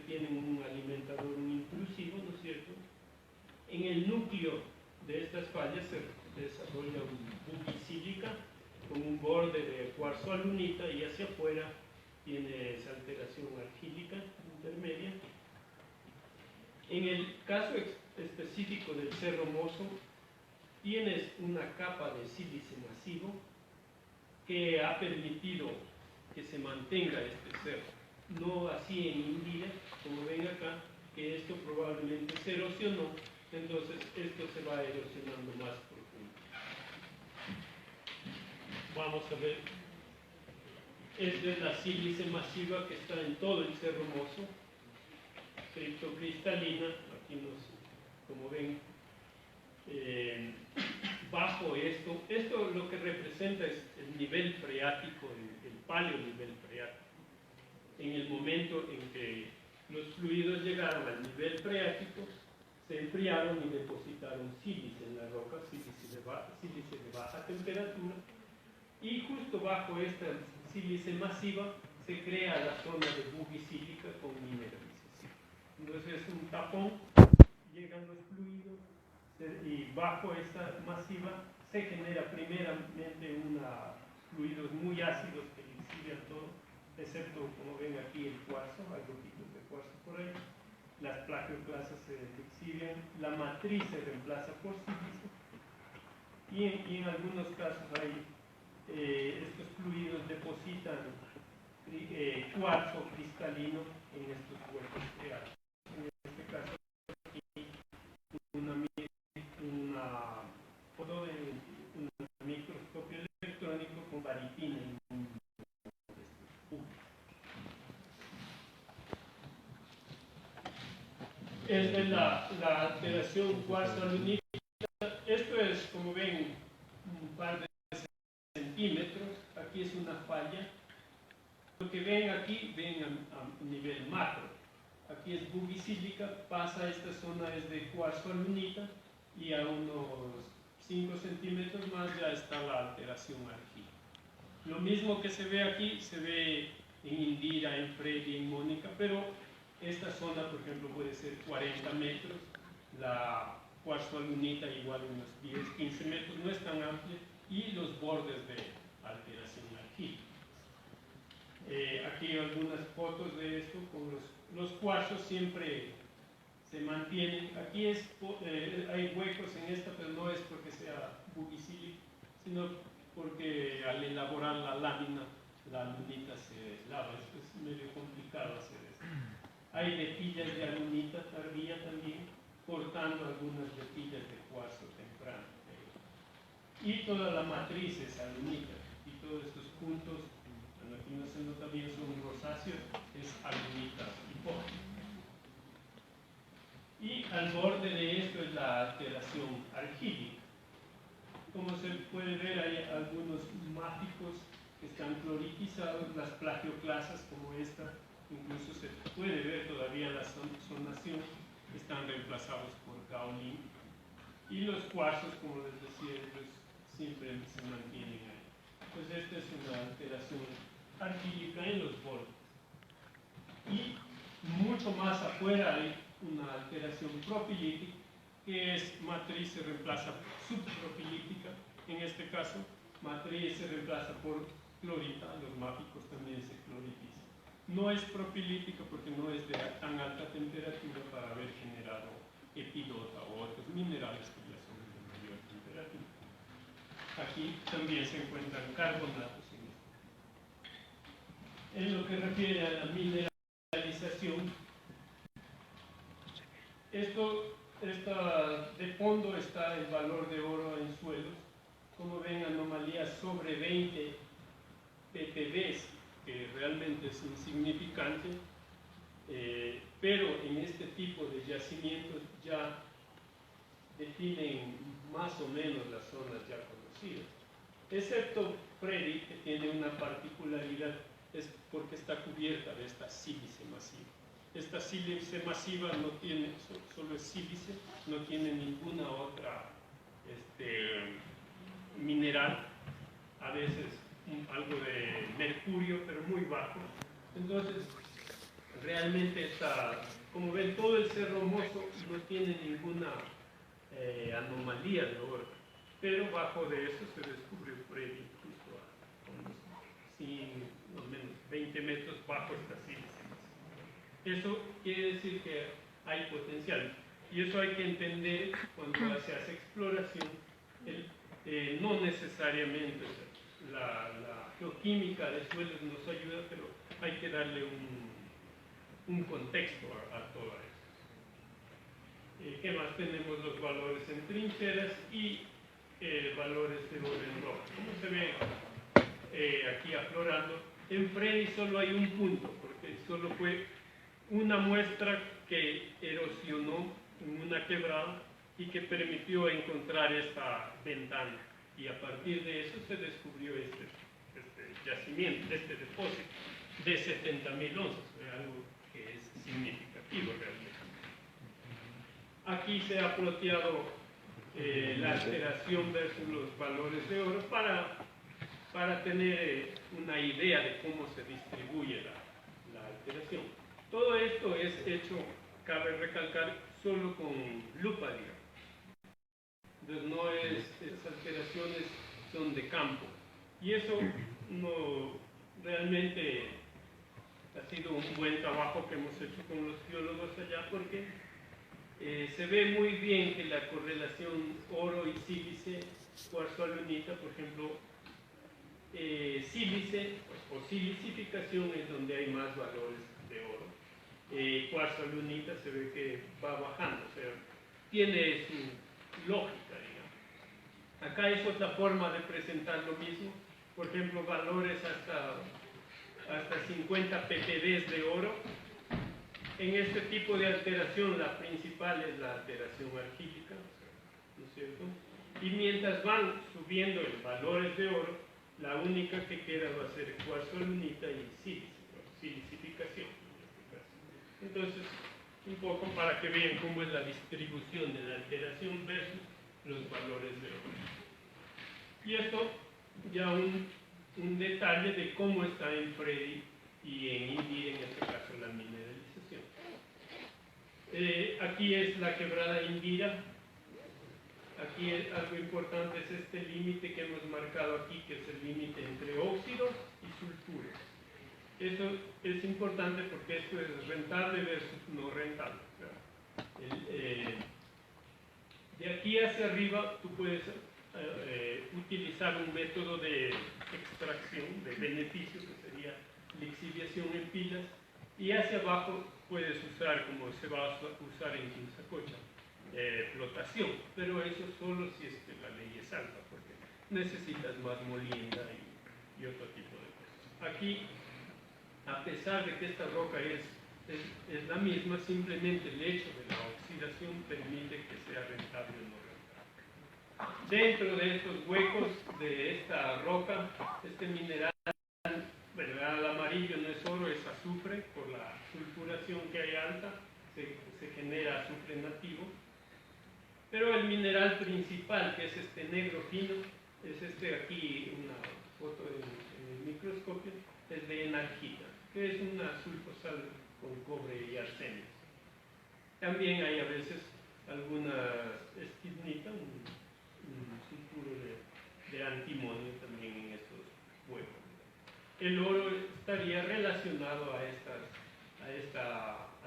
tienen un alimentador, un intrusivo, ¿no es cierto? En el núcleo de estas fallas se desarrolla un buquisílica con un borde de cuarzo alunita y hacia afuera tiene esa alteración argílica intermedia. En el caso específico del Cerro Mozo, tienes una capa de sílice masivo que ha permitido que se mantenga este cerro. No así en Indira, como ven acá, que esto probablemente se erosionó, entonces esto se va erosionando más profundo. Vamos a ver, esta es la sílice masiva que está en todo el Cerro Mozo, criptocristalina, aquí como ven, bajo esto lo que representa es el nivel freático, el paleonivel freático. En el momento en que los fluidos llegaron al nivel freático, se enfriaron y depositaron sílice en la roca, sílice de baja temperatura, y justo bajo esta sílice masiva se crea la zona de buquisílica con mineralización. Entonces es un tapón, llegan los fluidos y bajo esta masiva se genera primeramente fluidos muy ácidos que lixivian todo, excepto, como ven aquí, el cuarzo, hay gotitos de cuarzo por ahí. Las plagioclasas se lixivian, la matriz se reemplaza por sílice y en algunos casos estos fluidos depositan cuarzo cristalino en estos huecos creados. En este caso aquí una foto de un microscopio electrónico con baritina en un Esta es la alteración cuarzo-alunita. Esto es, como ven, un par de centímetros. Aquí es una falla. Lo que ven aquí, ven a nivel macro. Aquí es buquisílica, pasa a esta zona es de cuarzo-alunita y a unos 5 centímetros más ya está la alteración argílica. Lo mismo que se ve aquí, se ve en Indira, en Freddy, en Mónica, pero esta zona, por ejemplo, puede ser 40 metros, la cuarzo-alunita igual unos 10, 15 metros, no es tan amplia, y los bordes de alteración argílica. Aquí algunas fotos de esto, con los cuarzos siempre se mantienen. Aquí hay huecos en esta, pero no es porque sea buquisílico, sino porque al elaborar la lámina, la alunita se deslava. Es medio complicado hacer esto. Hay vetillas de alunita tardía también, cortando algunas vetillas de cuarzo temprano. Y toda la matriz es alunita. Y todos estos puntos, bueno, aquí no se nota bien, son rosáceos, es alunita hipógena. Y al borde de esto es la alteración argílica. Como se puede ver, hay algunos máficos que están cloritizados, las plagioclasas como esta, incluso se puede ver todavía la zonación, están reemplazados por kaolín. Y los cuarzos, como les decía, ellos siempre se mantienen ahí. Pues esta es una alteración argílica en los bordes. Y mucho más afuera hay una alteración propilítica, que es matriz se reemplaza por subpropilítica, en este caso matriz se reemplaza por clorita, los mágicos también se cloritizan. No es propilítica porque no es de tan alta temperatura para haber generado epidota o otros minerales que ya son de mayor temperatura. Aquí también se encuentran carbonatos en esto. En lo que refiere a la mineralización, de fondo está el valor de oro en suelos. Como ven, anomalías sobre 20 ppb, que realmente es insignificante, pero en este tipo de yacimientos ya definen más o menos las zonas ya conocidas. Excepto Freddy, que tiene una particularidad, es porque está cubierta de esta sílice masiva. Esta sílice masiva no tiene, solo es sílice, no tiene ninguna otra mineral, a veces algo de mercurio, pero muy bajo. Entonces, realmente está, como ven, todo el Cerro Mozo no tiene ninguna anomalía de oro, pero bajo de eso se descubrió Freddy justo a unos 100, no menos 20 metros bajo esta sílice. Eso quiere decir que hay potencial, y eso hay que entender cuando se hace exploración. No necesariamente la geoquímica de suelos nos ayuda, pero hay que darle un contexto a todo eso. ¿Qué más tenemos? Los valores en trincheras y valores de oro en roca. Como se ve aquí aflorando, en Freddy solo hay un punto, porque solo fue una muestra que erosionó en una quebrada y que permitió encontrar esta ventana. Y a partir de eso se descubrió este yacimiento, este depósito de 70.000 onzas, algo que es significativo realmente. Aquí se ha ploteado la alteración versus los valores de oro para tener una idea de cómo se distribuye la alteración. Todo esto es hecho, cabe recalcar, solo con lupa, digamos. Entonces no esas alteraciones son de campo. Y eso no realmente ha sido un buen trabajo que hemos hecho con los geólogos allá, porque se ve muy bien que la correlación oro y sílice, cuarzo alunita, por ejemplo, sílice o silicificación es donde hay más valores de oro. Cuarzo alunita se ve que va bajando, o sea, tiene su lógica, digamos. Acá es otra forma de presentar lo mismo, por ejemplo, valores hasta 50 ppb de oro. En este tipo de alteración, la principal es la alteración argílica, ¿no es cierto? Y mientras van subiendo los valores de oro, la única que queda va a ser cuarzo alunita y silicificación. Entonces, un poco para que vean cómo es la distribución de la alteración versus los valores de oro. Y esto ya un detalle de cómo está en Freddy y en Indira, en este caso la mineralización. Aquí es la quebrada Indira. Aquí algo importante es este límite que hemos marcado aquí, que es el límite entre óxidos y sulfuros. Eso es importante porque esto es rentable versus no rentable. De aquí hacia arriba tú puedes utilizar un método de extracción de beneficio, que sería lixiviación en pilas, y hacia abajo puedes usar, como se va a usar en Quimsacocha, flotación, pero eso solo si es que la ley es alta, porque necesitas más molienda y otro tipo de cosas. Aquí, a pesar de que esta roca es la misma, simplemente el hecho de la oxidación permite que sea rentable o no rentable. Dentro de estos huecos de esta roca, este mineral, bueno, el amarillo no es oro, es azufre, por la sulfuración que hay alta, se genera azufre nativo. Pero el mineral principal, que es este negro fino, es este aquí, una foto en el microscopio, es de enargita, que es una sulfosal con cobre y arsenio. También hay a veces alguna esquinita, un sulfuro de antimonio también en estos huecos. El oro estaría relacionado a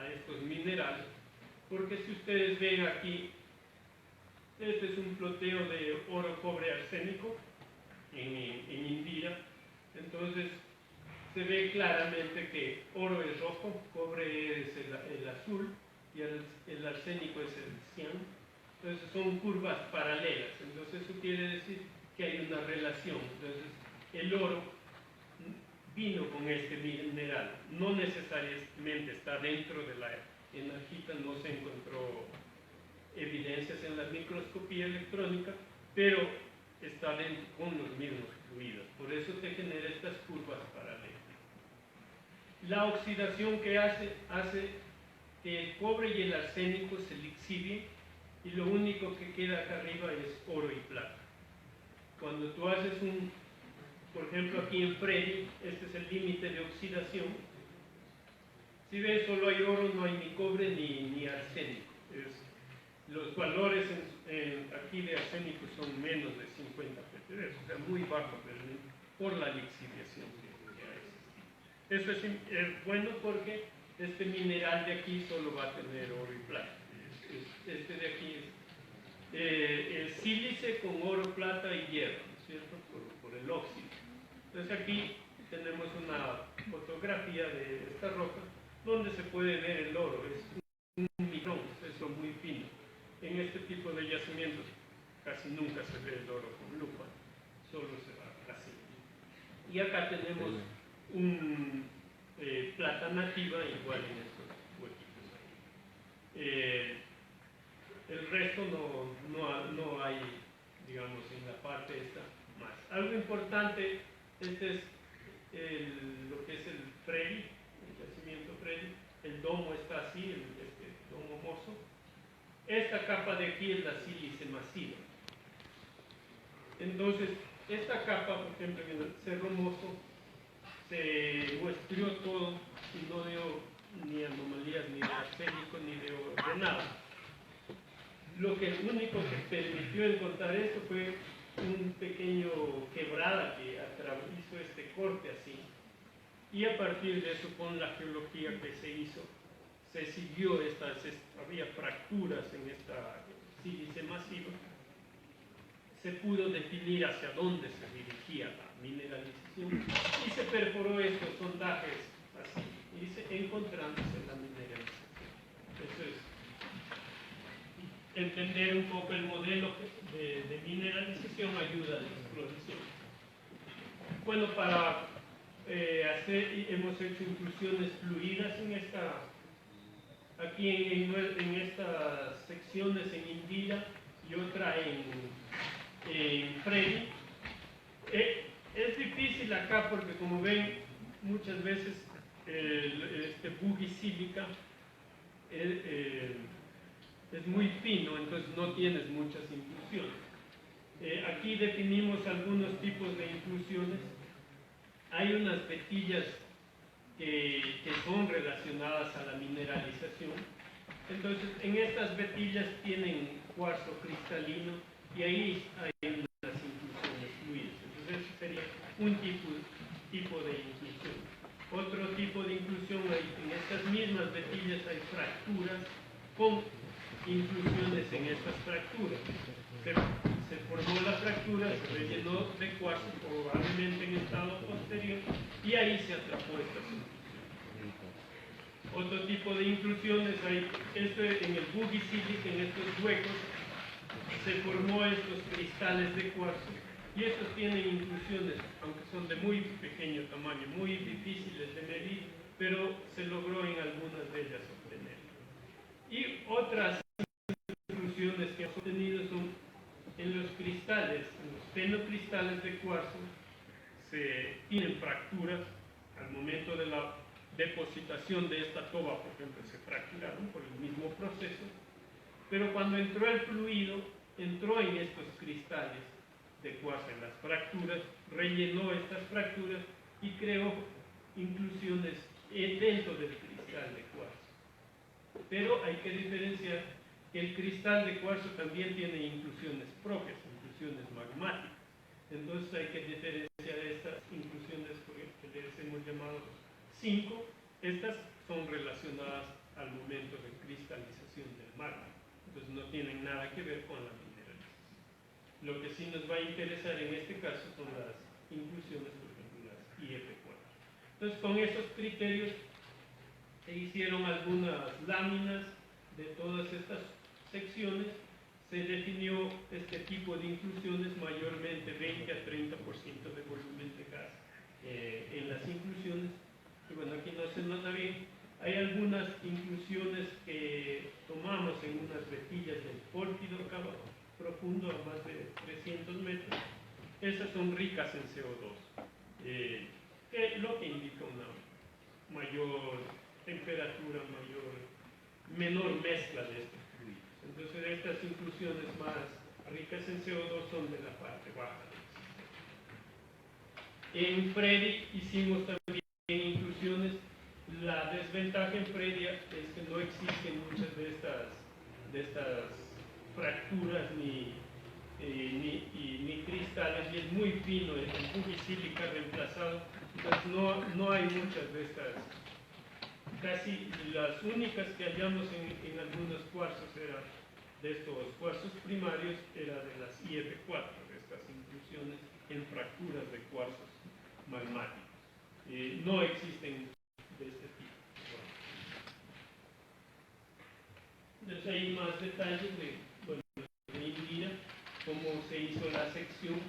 estos minerales, porque si ustedes ven aquí, este es un ploteo de oro, cobre, arsénico en Indira. Entonces se ve claramente que oro es rojo, cobre es el azul y el arsénico es el cian. Entonces son curvas paralelas. Entonces eso quiere decir que hay una relación. Entonces el oro vino con este mineral, no necesariamente está dentro de la enargita, no se encontró evidencias en la microscopía electrónica, pero está dentro con los mismos fluidos, por eso se generan estas curvas paralelas. La oxidación que hace que el cobre y el arsénico se lixivien y lo único que queda acá arriba es oro y plata. Cuando tú haces por ejemplo aquí en Freddy, este es el límite de oxidación. Si ves, solo hay oro, no hay ni cobre ni arsénico. Los valores aquí de arsénico son menos de 50 ppb, o sea, muy bajos por la lixiviación que ha existido. Eso es bueno porque este mineral de aquí solo va a tener oro y plata. Este de aquí es sílice con oro, plata y hierro, ¿no es cierto? Por el óxido. Entonces aquí tenemos una fotografía de esta roca donde se puede ver el oro, es un micrón, es eso muy fino. En este tipo de yacimientos casi nunca se ve el oro con lupa, solo se va así. Y acá tenemos plata nativa igual en estos huequitos. El resto no hay, digamos, en la parte esta más. Algo importante, este es lo que es el Freddy, el yacimiento Freddy. El domo está así, este domo mozo. Esta capa de aquí es la sílice masiva. Entonces, esta capa, por ejemplo, en el Cerro Mozo, se muestrió todo y no dio ni anomalías ni de arsénico ni de nada. Lo único que permitió encontrar esto fue un pequeño quebrada que hizo este corte así. Y a partir de eso, con la geología que se hizo, se siguió había fracturas en esta sílice masiva, se pudo definir hacia dónde se dirigía la mineralización y se perforó estos sondajes así, encontrándose la mineralización. Eso es entender un poco el modelo de mineralización ayuda a la exploración. Bueno, hemos hecho inclusiones fluidas aquí en estas secciones en Indira y otra en Freddy. Es difícil acá porque, como ven, muchas veces este buggy sílica es muy fino, entonces no tienes muchas inclusiones. Aquí definimos algunos tipos de inclusiones. Hay unas vetillas que son relacionadas a la mineralización. Entonces, en estas vetillas tienen cuarzo cristalino y ahí hay unas inclusiones fluidas. Entonces, ese sería un tipo de inclusión. Otro tipo de inclusión, en estas mismas vetillas hay fracturas con inclusiones en estas fracturas. Se formó la fractura, se rellenó de cuarzo, probablemente en estado posterior, y ahí se atrapó estas inclusiones. Otro tipo de inclusiones hay, en el buggy sílica, en estos huecos, se formó estos cristales de cuarzo, y estos tienen inclusiones, aunque son de muy pequeño tamaño, muy difíciles de medir, pero se logró en algunas de ellas obtener. Y otras inclusiones que hemos obtenido son en los cristales, en los fenocristales de cuarzo, se tienen fracturas al momento de la depositación de esta toba, por ejemplo, se fracturaron por el mismo proceso, pero cuando entró el fluido, entró en estos cristales de cuarzo, en las fracturas, rellenó estas fracturas y creó inclusiones dentro del cristal de cuarzo. Pero hay que diferenciar El cristal de cuarzo también tiene inclusiones propias, inclusiones magmáticas. Entonces hay que diferenciar estas inclusiones que les hemos llamado 5. Estas son relacionadas al momento de cristalización del magma. Entonces no tienen nada que ver con la mineralización. Lo que sí nos va a interesar en este caso son las inclusiones, por ejemplo, las IF4. Entonces con esos criterios se hicieron algunas láminas de todas estas secciones. Se definió este tipo de inclusiones, mayormente 20 a 30% de volumen de gas en las inclusiones. Y bueno, aquí no se nota bien. Hay algunas inclusiones que tomamos en unas rejillas del pórfido profundo a más de 300 metros. Esas son ricas en CO2, lo que indica una mayor temperatura, menor mezcla de estos fluidos. Entonces estas inclusiones más ricas en CO2 son de la parte baja del sistema. En Freddy hicimos también inclusiones. La desventaja en Freddy es que no existen muchas de estas fracturas ni cristales, y es muy fino, el bugisílica reemplazado. Entonces no hay muchas de estas. Casi las únicas que hallamos en algunos cuarzos de estos cuarzos primarios era de las IF4, de estas inclusiones en fracturas de cuarzos magmáticos. No existen de este tipo. Entonces hay más detalles de Indira, cómo se hizo la sección,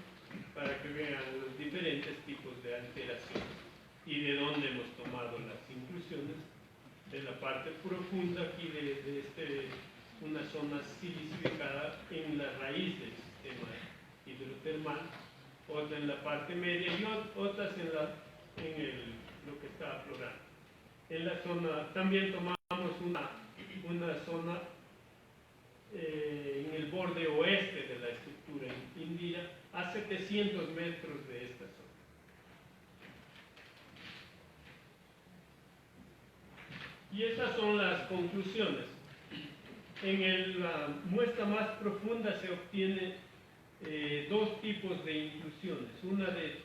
para que vean los diferentes tipos de alteraciones y de dónde hemos tomado las inclusiones. De la parte profunda aquí una zona silicificada en la raíz del sistema hidrotermal, otra en la parte media y otras en lo que está aflorando. En la zona, también tomamos una zona en el borde oeste de la estructura Indira, a 700 metros de esta zona. Y estas son las conclusiones. En la muestra más profunda se obtiene dos tipos de inclusiones, una de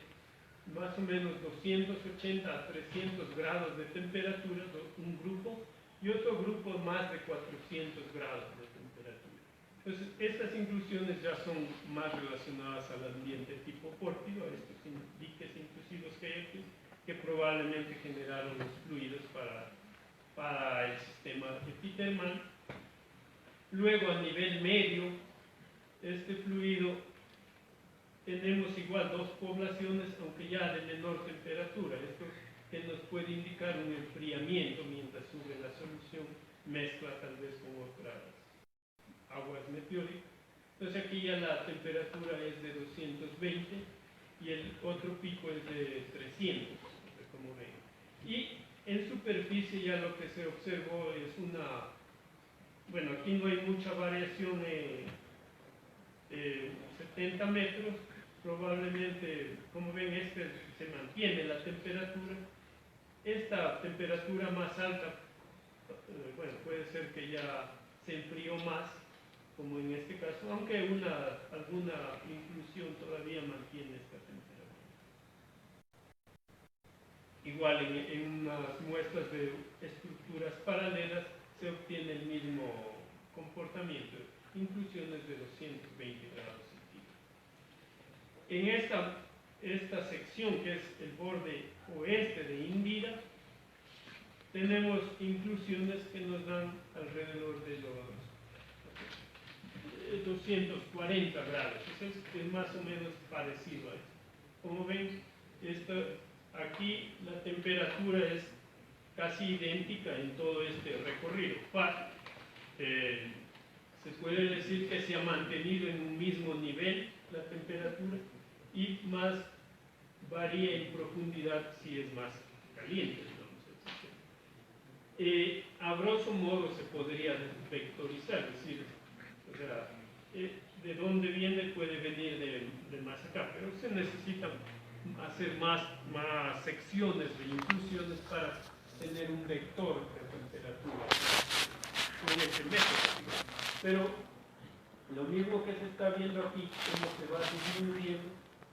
más o menos 280 a 300 grados de temperatura, un grupo, y otro grupo más de 400 grados de temperatura. Entonces, estas inclusiones ya son más relacionadas al ambiente tipo pórfido, a estos diques intrusivos que hay aquí, que probablemente generaron los fluidos para el sistema epitermal. Luego, a nivel medio, este fluido tenemos igual dos poblaciones, aunque ya de menor temperatura. Esto que nos puede indicar un enfriamiento mientras sube la solución, mezcla tal vez con otras aguas meteóricas. Entonces aquí ya la temperatura es de 220 y el otro pico es de 300, como ven. Y en superficie ya lo que se observó es bueno, aquí no hay mucha variación, 70 metros, probablemente, como ven, se mantiene la temperatura. Esta temperatura más alta, bueno, puede ser que ya se enfrió más, como en este caso, aunque alguna inclusión todavía mantiene esta temperatura. Igual en unas muestras de estructuras paralelas se obtiene el mismo comportamiento, inclusiones de 220 grados centígrados. En esta sección, que es el borde oeste de Indira, tenemos inclusiones que nos dan alrededor de los 240 grados. Eso es más o menos parecido a esto. Como ven, aquí la temperatura es casi idéntica en todo este recorrido. Se puede decir que se ha mantenido en un mismo nivel la temperatura y más varía en profundidad si es más caliente. A grosso modo se podría vectorizar, es decir, o sea, de dónde viene puede venir de más acá, pero se necesita hacer más secciones de inclusiones para tener un vector de temperatura con este método. Pero lo mismo que se está viendo aquí, cómo se va disminuyendo,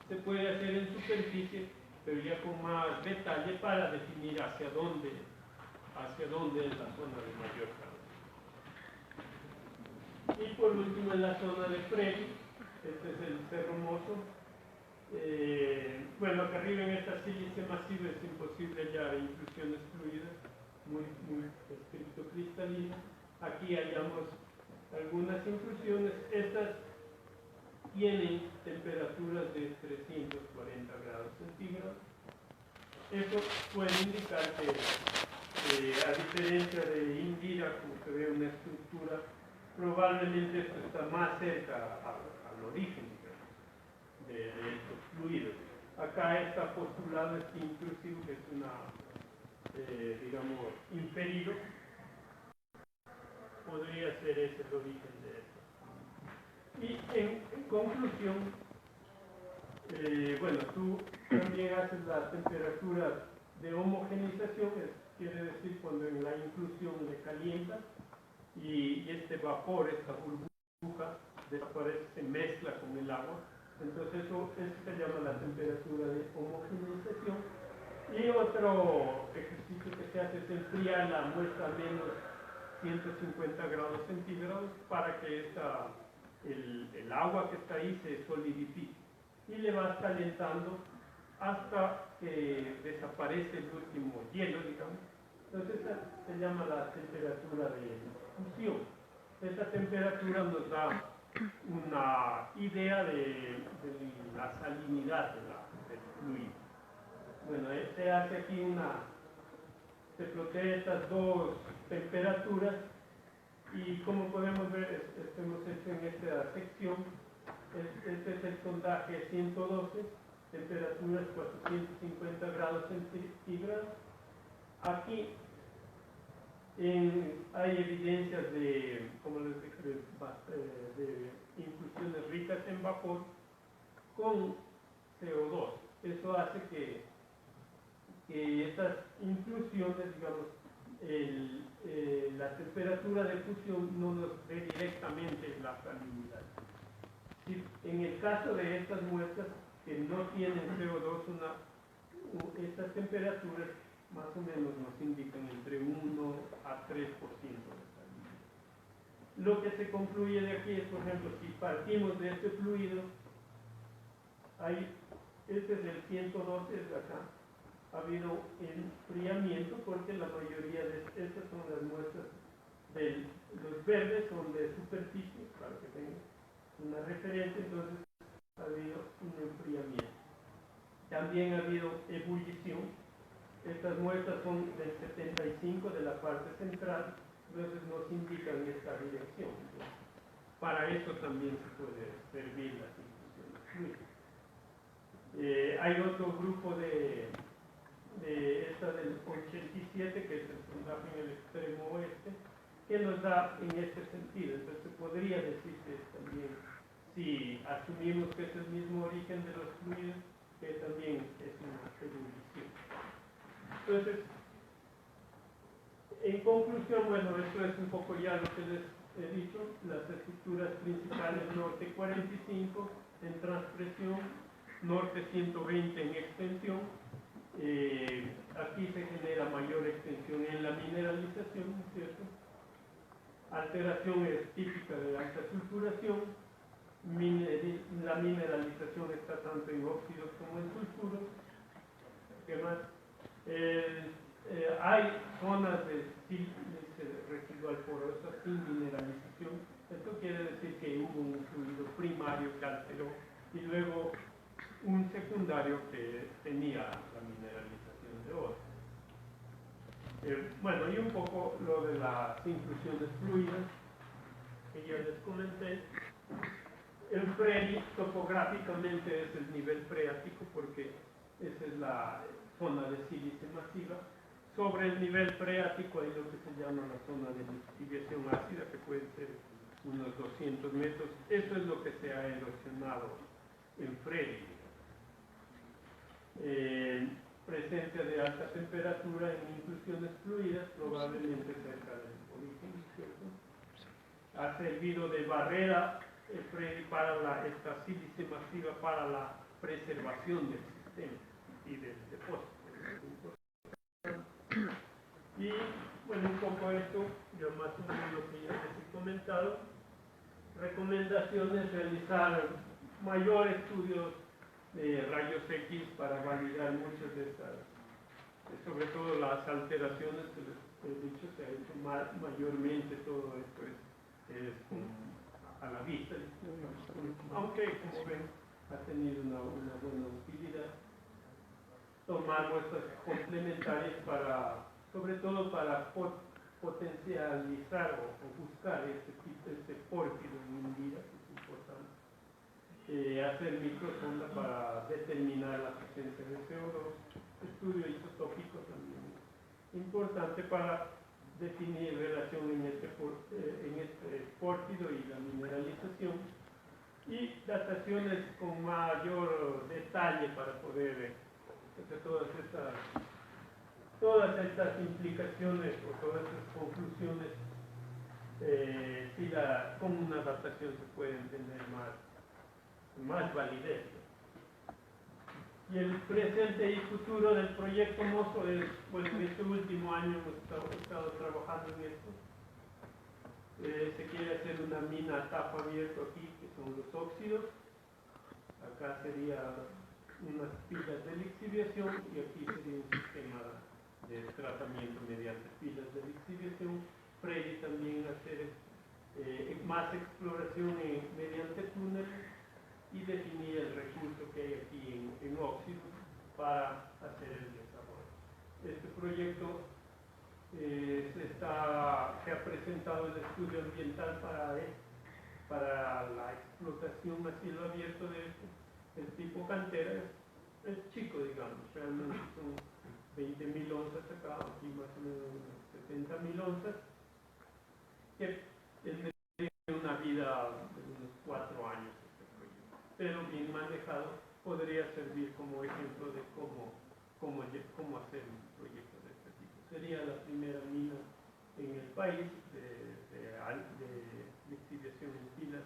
se puede hacer en superficie, pero ya con más detalle para definir hacia dónde es la zona de mayor calor. Y por último, en la zona de Frey, este es el Cerro Mozo. Bueno, acá arriba en esta sílice masiva es imposible hallar inclusiones fluidas, muy estricto cristalino. Aquí hallamos algunas inclusiones. Estas tienen temperaturas de 340 grados centígrados. Eso puede indicar que, a diferencia de Indira, como se ve una estructura, probablemente esto está más cerca al origen de estos fluidos. Acá está postulado este intrusivo, que es digamos, inferido. Podría ser ese el origen de esto. Y en conclusión, bueno, tú también haces la temperatura de homogenización, quiere decir cuando en la inclusión le calientas y este vapor, esta burbuja, desaparece, se mezcla con el agua. Entonces eso se llama la temperatura de homogenización. Y otro ejercicio que se hace es enfriar la muestra a menos 150 grados centígrados para que el agua que está ahí se solidifique. Y le vas calentando hasta que desaparece el último hielo, digamos. Entonces esta se llama la temperatura de fusión. Esta temperatura nos da una idea de la salinidad del fluido. Bueno, se hace aquí se plotea estas dos temperaturas y como podemos ver, esto hemos hecho en esta sección, este es el sondaje 112, temperaturas 450 grados centígrados. Aquí hay evidencias de, como les dije, de inclusiones ricas en vapor con CO2. Eso hace que estas inclusiones, digamos, la temperatura de fusión no nos dé directamente la salinidad. Si en el caso de estas muestras que no tienen CO2, estas temperaturas más o menos nos indican entre 1 a 3% de salinidad. Lo que se concluye de aquí es, por ejemplo, si partimos de este fluido, este es el 112 de acá, ha habido enfriamiento porque la mayoría de estas son las muestras los verdes son de superficie, para que tengan una referencia, entonces ha habido un enfriamiento. También ha habido ebullición. Estas muestras son del 75 de la parte central, entonces nos indican esta dirección. Entonces, para eso también se puede servir las inclusiones fluidas. Hay otro grupo de esta del 87, que es el sondaje en el extremo oeste, que nos da en este sentido. Entonces se podría decir que también, si asumimos que es el mismo origen de los fluidos, que también es una ebullición. Entonces, en conclusión, bueno, esto es un poco ya lo que les he dicho, las estructuras principales norte 45 en transpresión, norte 120 en extensión. Aquí se genera mayor extensión en la mineralización, ¿no es cierto? Alteración es típica de alta sulfuración. La mineralización está tanto en óxidos como en sulfuros. ¿Qué más? Hay zonas de sílice residual porosa sin mineralización. Esto quiere decir que hubo un fluido primario que alteró y luego un secundario que tenía la mineralización de oro. Bueno, y un poco lo de las inclusiones fluidas que ya les comenté. El Frey topográficamente es el nivel freático porque esa es la zona de sílice masiva. Sobre el nivel freático hay lo que se llama la zona de lixiviación ácida, que puede ser unos 200 metros. Eso es lo que se ha erosionado en Frey. Presencia de alta temperatura en inclusiones fluidas, probablemente cerca del origen, ¿cierto? ha servido de barrera para esta sílice masiva para la preservación del sistema y del depósito. Y bueno, un poco esto, yo más o menos lo que ya les he comentado. Recomendaciones: realizar mayor estudios de rayos X para validar muchas de estas, sobre todo las alteraciones que les he dicho. Se ha hecho mayormente todo esto es a la vista, aunque como ven ha tenido una buena utilidad. Tomar muestras complementarias sobre todo para potencializar o buscar este pórfido en vida, que es importante. Hacer microsonda para determinar la presencia de CO2. Estudio isotópico también importante para definir relación en este pórfido y la mineralización. Y dataciones con mayor detalle para poder hacer todas estas implicaciones o todas estas conclusiones. Con una datación se pueden tener más validez. Y el presente y futuro del proyecto MOSO es, bueno, en este último año hemos estado trabajando en esto. Se quiere hacer una mina a tapa abierta aquí, que son los óxidos. Acá sería unas pilas de lixiviación y aquí sería un sistema de tratamiento mediante pilas de lixiviación. Previo también hacer más exploración mediante túneles y definir el recurso que hay aquí en óxido para hacer el desarrollo. Este proyecto se ha presentado el estudio ambiental para la explotación a cielo abierto de el tipo cantera. Es chico, digamos, realmente son 20.000 onzas acá, aquí más o menos unas 70.000 onzas, que tendría una vida de unos 4 años este proyecto, pero bien manejado podría servir como ejemplo de cómo hacer un proyecto de este tipo. Sería la primera mina en el país de lixiviación en pilas